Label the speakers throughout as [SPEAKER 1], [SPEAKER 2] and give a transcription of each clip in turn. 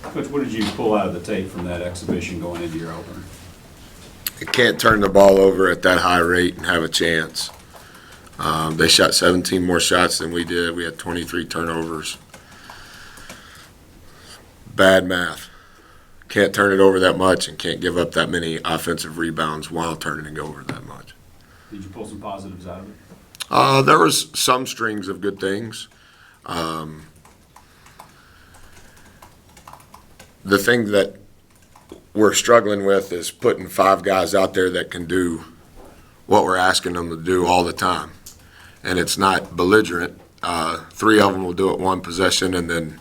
[SPEAKER 1] Coach, what did you pull out of the tape from that exhibition going into your opener?
[SPEAKER 2] You can't turn the ball over at that high rate and have a chance. They shot 17 more shots than we did. We had 23 turnovers. Bad math. Can't turn it over that much and can't give up that many offensive rebounds while turning it over that much.
[SPEAKER 1] Did you pull some positives out of it?
[SPEAKER 2] There was some strings of good things. The thing that we're struggling with is putting 5 guys out there that can do what we're asking them to do all the time. And it's not belligerent. 3 of them will do it one possession, and then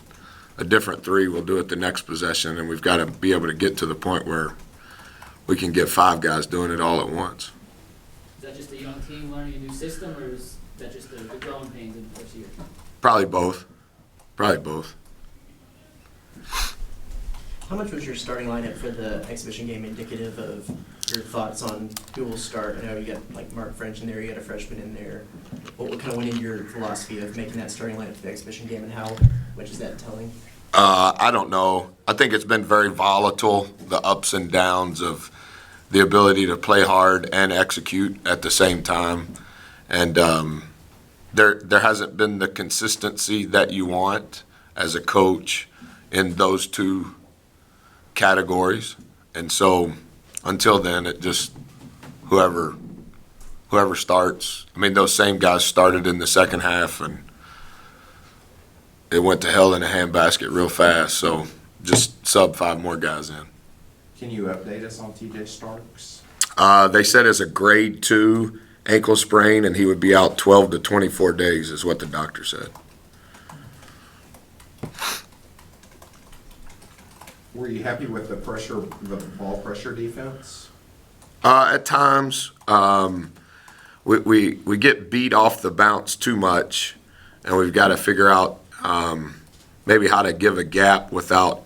[SPEAKER 2] a different 3 will do it the next possession. And we've got to be able to get to the point where we can get 5 guys doing it all at once.
[SPEAKER 3] Is that just a young team learning a new system, or is that just the growing pains in the first year?
[SPEAKER 2] Probably both. Probably both.
[SPEAKER 4] How much was your starting lineup for the exhibition game indicative of your thoughts on who will start? I know you got like Mark French in there, you got a freshman in there. What kind of went into your philosophy of making that starting lineup for the exhibition game, and how much is that telling?
[SPEAKER 2] I don't know. I think it's been very volatile, the ups and downs of the ability to play hard and execute at the same time. And there hasn't been the consistency that you want as a coach in those 2 categories. And so until then, it just whoever starts. I mean, those same guys started in the second half, and it went to hell in a handbasket real fast. So just sub 5 more guys in.
[SPEAKER 5] Can you update us on TJ Starks?
[SPEAKER 2] They said it's a grade 2 ankle sprain, and he would be out 12 to 24 days is what the doctor said.
[SPEAKER 5] Were you happy with the ball pressure defense?
[SPEAKER 2] At times, we get beat off the bounce too much, and we've got to figure out maybe how to give a gap without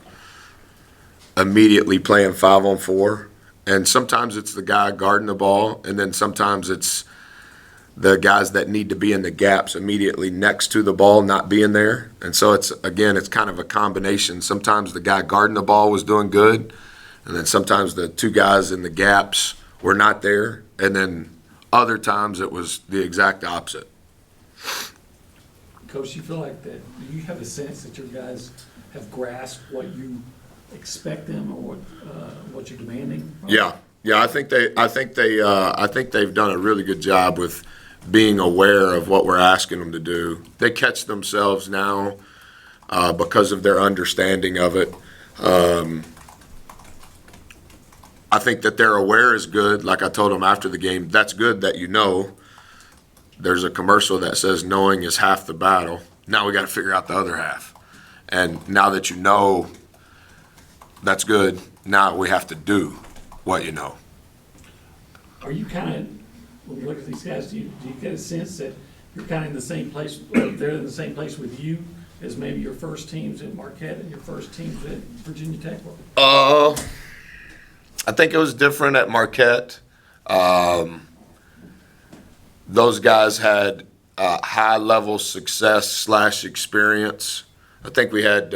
[SPEAKER 2] immediately playing 5-on-4. And sometimes it's the guy guarding the ball, and then sometimes it's the guys that need to be in the gaps immediately next to the ball not being there. And so it's kind of a combination. Sometimes the guy guarding the ball was doing good, and then sometimes the 2 guys in the gaps were not there, and then other times it was the exact opposite.
[SPEAKER 6] Coach, you feel like that, do you have a sense that your guys have grasped what you expect them, or what you're demanding?
[SPEAKER 2] Yeah, I think they've done a really good job with being aware of what we're asking them to do. They catch themselves now because of their understanding of it. I think that they're aware is good. Like I told them after the game, that's good that you know. There's a commercial that says knowing is half the battle. Now we got to figure out the other half. And now that you know, that's good. Now we have to do what you know.
[SPEAKER 6] Are you kind of, when you look at these guys, do you get a sense that you're kind of in the same place, or they're in the same place with you as maybe your first teams at Marquette and your first teams at Virginia Tech were?
[SPEAKER 2] I think it was different at Marquette. Those guys had high-level success / experience. I think we had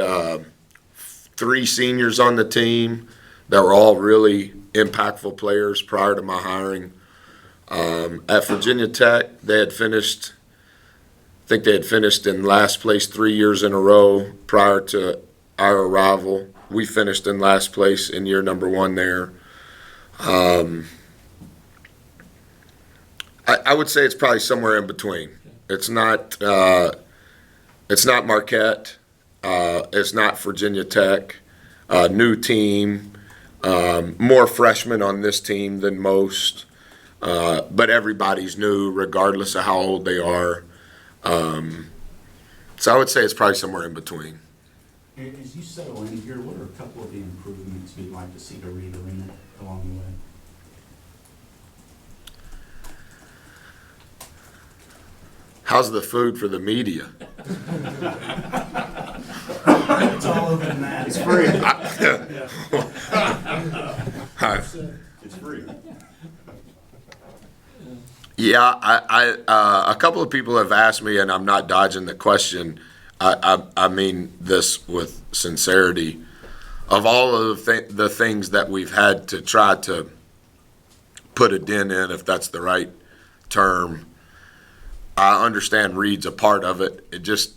[SPEAKER 2] 3 seniors on the team that were all really impactful players prior to my hiring. At Virginia Tech, they had finished in last place 3 years in a row prior to our arrival. We finished in last place in year number 1 there. I would say it's probably somewhere in between. It's not Marquette. It's not Virginia Tech. New team. More freshmen on this team than most. But everybody's new regardless of how old they are. So I would say it's probably somewhere in between.
[SPEAKER 7] As you settle in here, what are a couple of the improvements you'd like to see to Reed Arena along the way?
[SPEAKER 2] How's the food for the media?
[SPEAKER 7] It's all over the map.
[SPEAKER 5] It's free.
[SPEAKER 1] It's free.
[SPEAKER 2] Yeah, a couple of people have asked me, and I'm not dodging the question. I mean this with sincerity. of all of the things that we've had to try to put a dent in, if that's the right term, I understand Reed's a part of it. It just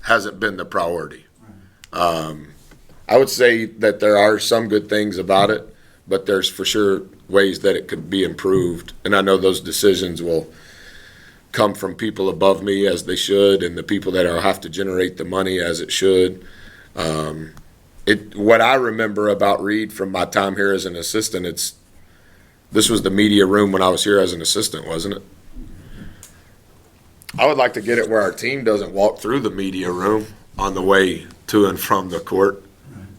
[SPEAKER 2] hasn't been the priority. I would say that there are some good things about it, but there's for sure ways that it could be improved. And I know those decisions will come from people above me, as they should, and the people that have to generate the money, as it should. What I remember about Reed from my time here as an assistant, this was the media room when I was here as an assistant, wasn't it? I would like to get it where our team doesn't walk through the media room on the way to and from the court.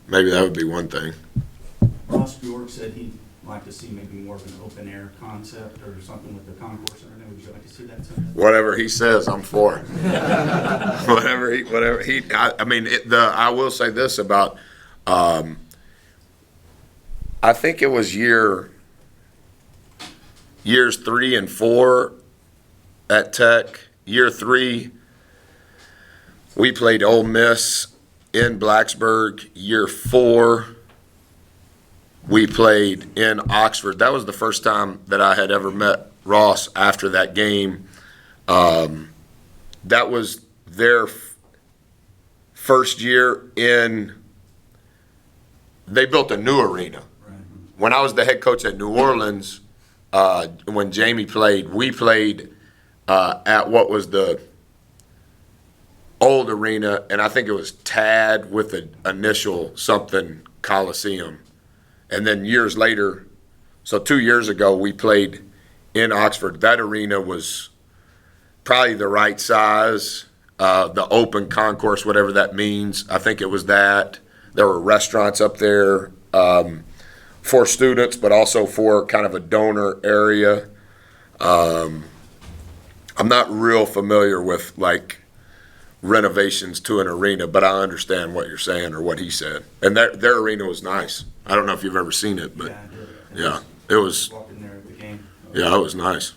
[SPEAKER 2] Maybe that would be one thing.
[SPEAKER 7] Ross Bjork said he'd like to see maybe more of an open air concept or something with the concourse and everything. Would you like to see that too?
[SPEAKER 2] Whatever he says, I'm for it. I will say this about, I think it was years 3 and 4 at Tech. Year 3, we played Ole Miss in Blacksburg. Year 4, we played in Oxford. That was the first time that I had ever met Ross after that game. That was their first year they built a new arena.
[SPEAKER 7] Right.
[SPEAKER 2] When I was the head coach at New Orleans, when Jamie played, we played at what was the old arena, and I think it was TAD with the initial something Coliseum. And then years later, so 2 years ago, we played in Oxford. That arena was probably the right size, the open concourse, whatever that means. I think it was that. There were restaurants up there for students, but also for kind of a donor area. I'm not real familiar with like renovations to an arena, but I understand what you're saying or what he said. And their arena was nice. I don't know if you've ever seen it, but
[SPEAKER 7] Yeah, I did.
[SPEAKER 2] yeah, it was.
[SPEAKER 7] Walked in there at the game.
[SPEAKER 2] Yeah, it was nice.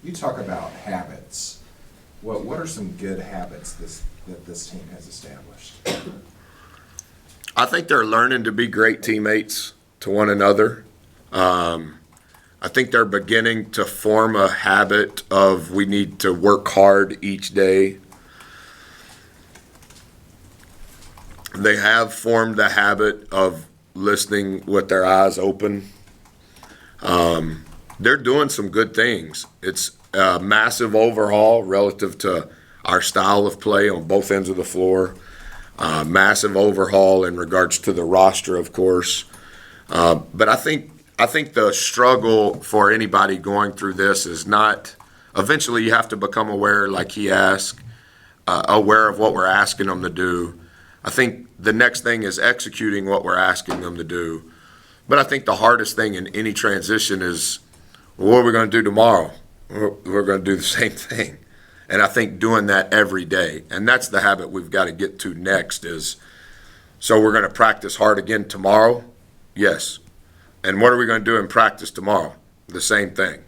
[SPEAKER 5] You talk about habits. What are some good habits that this team has established?
[SPEAKER 2] I think they're learning to be great teammates to one another. I think they're beginning to form a habit of we need to work hard each day. They have formed a habit of listening with their eyes open. They're doing some good things. It's a massive overhaul relative to our style of play on both ends of the floor. Massive overhaul in regards to the roster, of course. But I think the struggle for anybody going through this is not, eventually you have to become aware, like he asked, aware of what we're asking them to do. I think the next thing is executing what we're asking them to do. But I think the hardest thing in any transition is, well, what are we going to do tomorrow? We're going to do the same thing. And I think doing that every day, and that's the habit we've got to get to next is, so we're going to practice hard again tomorrow? Yes. And what are we going to do in practice tomorrow? The same thing.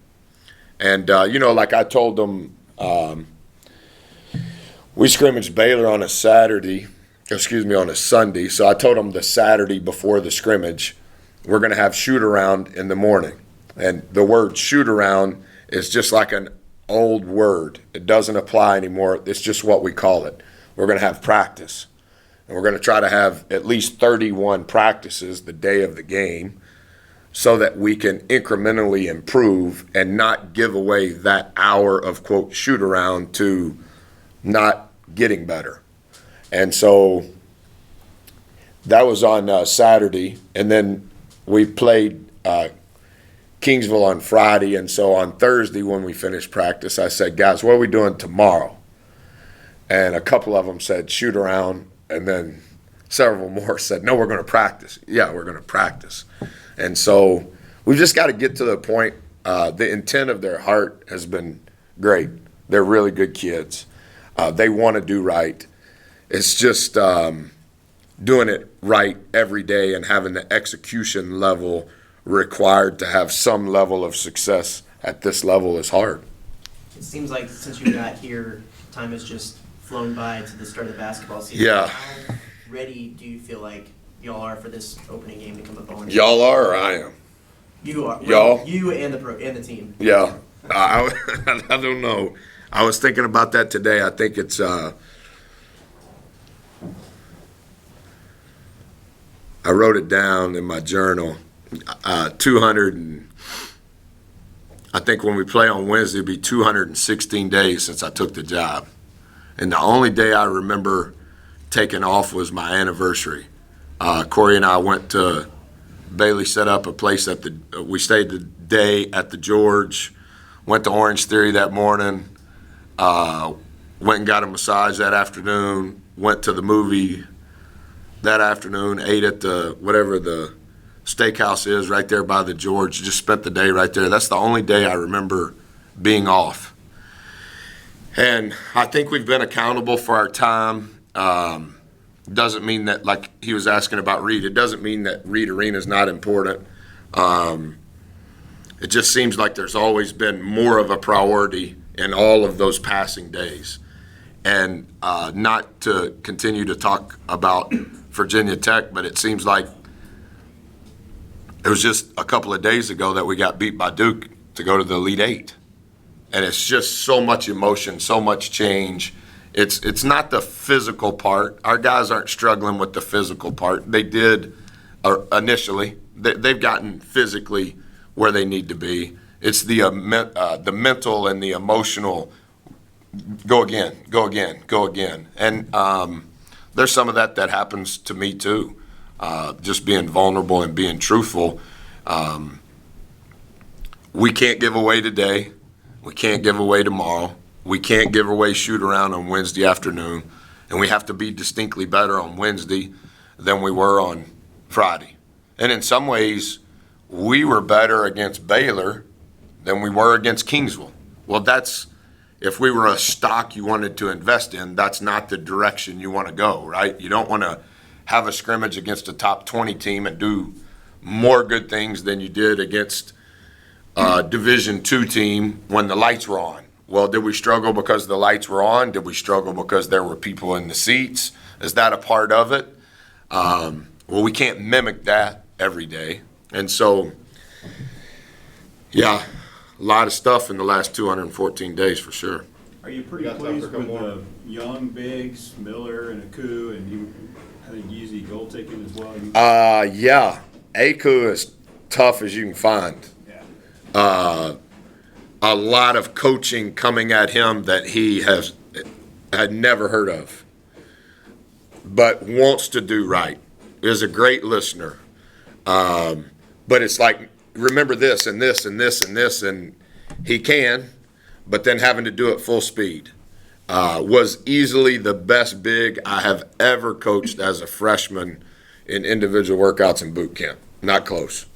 [SPEAKER 2] And, like I told them, we scrimmaged Baylor on a Sunday. So I told them the Saturday before the scrimmage, we're going to have shoot around in the morning. And the word shoot around is just like an old word. It doesn't apply anymore. It's just what we call it. We're going to have practice. And we're going to try to have at least 31 practices the day of the game so that we can incrementally improve and not give away that hour of, quote, shoot around to not getting better. And so that was on Saturday. And then we played Kingsville on Friday. And so on Thursday when we finished practice, I said, guys, what are we doing tomorrow? And a couple of them said shoot around. And then several more said, no, we're going to practice. Yeah, we're going to practice. And so we've just got to get to the point. The intent of their heart has been great. They're really good kids. They want to do right. It's just doing it right every day and having the execution level required to have some level of success at this level is hard.
[SPEAKER 4] It seems like since you got here, time has just flown by to the start of the basketball season.
[SPEAKER 2] Yeah.
[SPEAKER 4] How ready do you feel like y'all are for this opening game to come up on?
[SPEAKER 2] Y'all are, or I am?
[SPEAKER 4] You are.
[SPEAKER 2] Y'all?
[SPEAKER 4] You and the team.
[SPEAKER 2] Yeah, I don't know. I was thinking about that today. I think it's I wrote it down in my journal. 200 and I think when we play on Wednesday, it'll be 216 days since I took the job, and the only day I remember taking off was my anniversary. Corey and I went to Bailey, set up a place we stayed the day at the George, went to Orange Theory that morning, went and got a massage that afternoon, went to the movie that afternoon, ate at whatever the steakhouse is right there by the George, just spent the day right there. That's the only day I remember being off. And I think we've been accountable for our time. Doesn't mean that, like he was asking about Reed, it doesn't mean that Reed Arena is not important. It just seems like there's always been more of a priority in all of those passing days. And not to continue to talk about Virginia Tech, but it seems like it was just a couple of days ago that we got beat by Duke to go to the Elite Eight. And it's just so much emotion, so much change. It's not the physical part. Our guys aren't struggling with the physical part. They did initially. They've gotten physically where they need to be. It's the mental and the emotional. Go again, go again, go again. And there's some of that happens to me too. Just being vulnerable and being truthful. We can't give away today. We can't give away tomorrow. We can't give away shoot around on Wednesday afternoon. And we have to be distinctly better on Wednesday than we were on Friday. And in some ways, we were better against Baylor than we were against Kingsville. Well, if we were a stock you wanted to invest in, that's not the direction you want to go, right? You don't want to have a scrimmage against a top 20 team and do more good things than you did against a Division II team when the lights were on. Well, did we struggle because the lights were on? Did we struggle because there were people in the seats? Is that a part of it? Well, we can't mimic that every day. And so, yeah, a lot of stuff in the last 214 days for sure.
[SPEAKER 1] Are you pretty pleased with the young bigs, Miller and Aku, and I think Yeezy goal taking as well?
[SPEAKER 2] Yeah, Aku is tough as you can find.
[SPEAKER 1] Yeah.
[SPEAKER 2] A lot of coaching coming at him that he had never heard of, but wants to do right. Is a great listener. But it's like, remember this and this and this and this, and he can, but then having to do it full speed. Was easily the best big I have ever coached as a freshman in individual workouts and boot camp. Not close.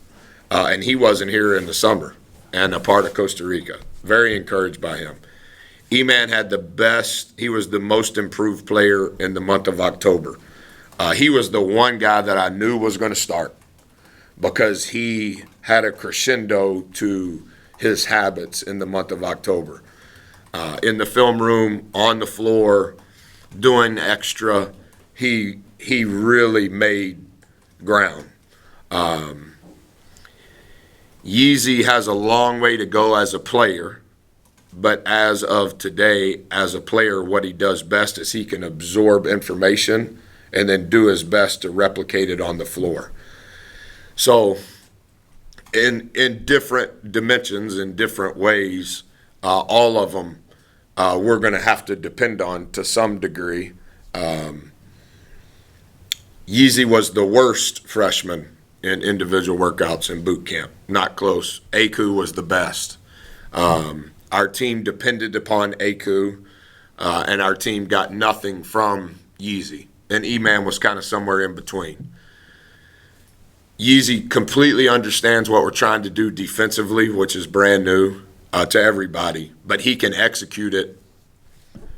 [SPEAKER 2] And he wasn't here in the summer and a part of Costa Rica. Very encouraged by him. E-Man had he was the most improved player in the month of October. He was the one guy that I knew was going to start because he had a crescendo to his habits in the month of October. In the film room, on the floor, doing extra, he really made ground. Yeezy has a long way to go as a player, but as of today, as a player, what he does best is he can absorb information and then do his best to replicate it on the floor. So in different dimensions, in different ways, all of them we're going to have to depend on to some degree. Yeezy was the worst freshman in individual workouts in boot camp. Not close. Aku was the best. Our team depended upon Aku, and our team got nothing from Yeezy. And E-Man was kind of somewhere in between. Yeezy completely understands what we're trying to do defensively, which is brand new to everybody, but he can execute it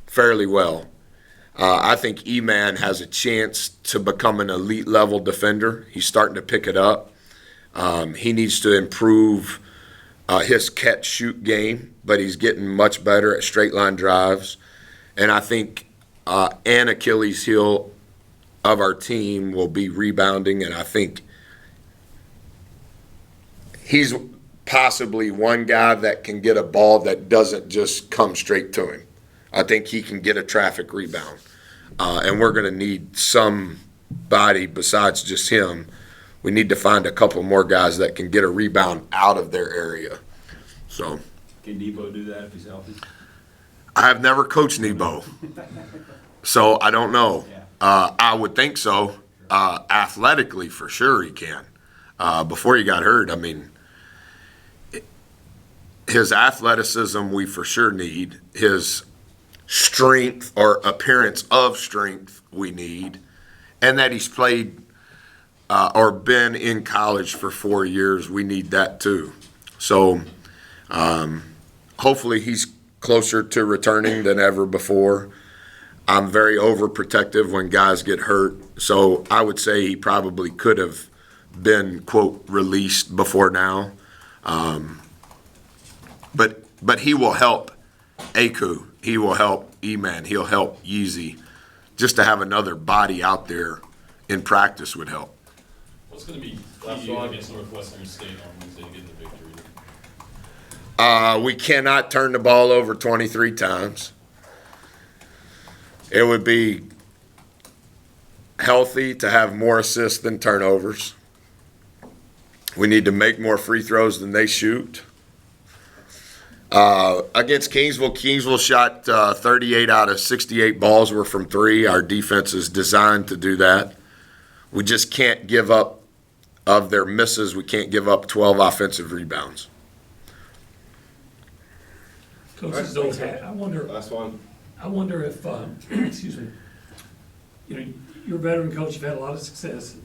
[SPEAKER 2] fairly well. I think E-Man has a chance to become an elite level defender. He's starting to pick it up. He needs to improve his catch-shoot game, but he's getting much better at straight line drives. And I think an Achilles heel of our team will be rebounding, and I think he's possibly one guy that can get a ball that doesn't just come straight to him. I think he can get a traffic rebound. And we're going to need somebody besides just him. We need to find a couple more guys that can get a rebound out of their area. So
[SPEAKER 1] Can Debo do that if he's healthy?
[SPEAKER 2] I have never coached Nebo, so I don't know. I would think so. Athletically, for sure, he can. Before he got hurt, I mean, his athleticism we for sure need. His strength or appearance of strength we need. And that he's played or been in college for 4 years, we need that too. So hopefully he's closer to returning than ever before. I'm very overprotective when guys get hurt, so I would say he probably could have been, quote, released before now. But he will help Aku. He will help E-Man. He'll help Yeezy. Just to have another body out there in practice would help.
[SPEAKER 8] What's going to be key against Northwestern State on Wednesday to get the victory?
[SPEAKER 2] We cannot turn the ball over 23 times. It would be healthy to have more assists than turnovers. We need to make more free throws than they shoot. Against Kingsville shot 38 out of 68 balls were from three. Our defense is designed to do that. We just can't give up, of their misses, we can't give up 12 offensive rebounds.
[SPEAKER 6] Coach's old hat, I wonder if, excuse me, you know, you're a veteran coach, you've had a lot of success.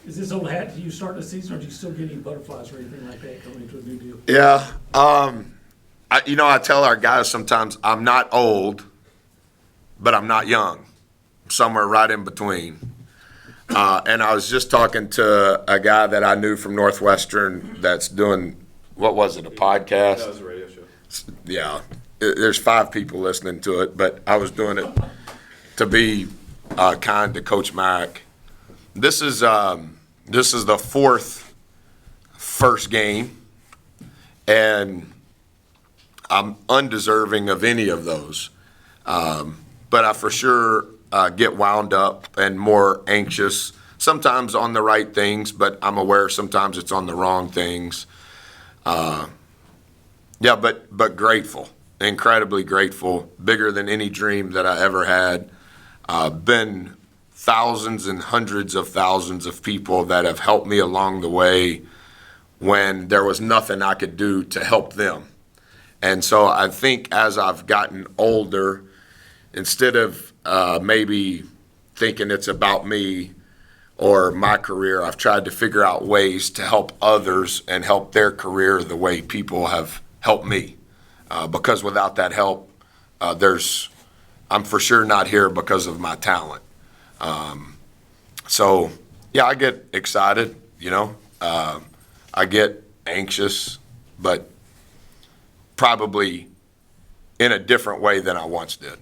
[SPEAKER 6] Is this old hat, do you start the season, or do you still get any butterflies or anything like that coming into a new deal?
[SPEAKER 2] Yeah. I tell our guys sometimes I'm not old, but I'm not young. I'm somewhere right in between. And I was just talking to a guy that I knew from Northwestern that's doing, what was it, a podcast?
[SPEAKER 1] That was a radio show.
[SPEAKER 2] Yeah. There's 5 people listening to it, but I was doing it to be kind to Coach Mack. This is the fourth first game, and I'm undeserving of any of those. But I for sure get wound up and more anxious, sometimes on the right things, but I'm aware sometimes it's on the wrong things. But grateful, incredibly grateful, bigger than any dream that I ever had. Been thousands and hundreds of thousands of people that have helped me along the way when there was nothing I could do to help them. And so I think as I've gotten older, instead of maybe thinking it's about me or my career, I've tried to figure out ways to help others and help their career the way people have helped me. Because without that help, I'm for sure not here because of my talent. So I get excited, I get anxious, but probably in a different way than I once did.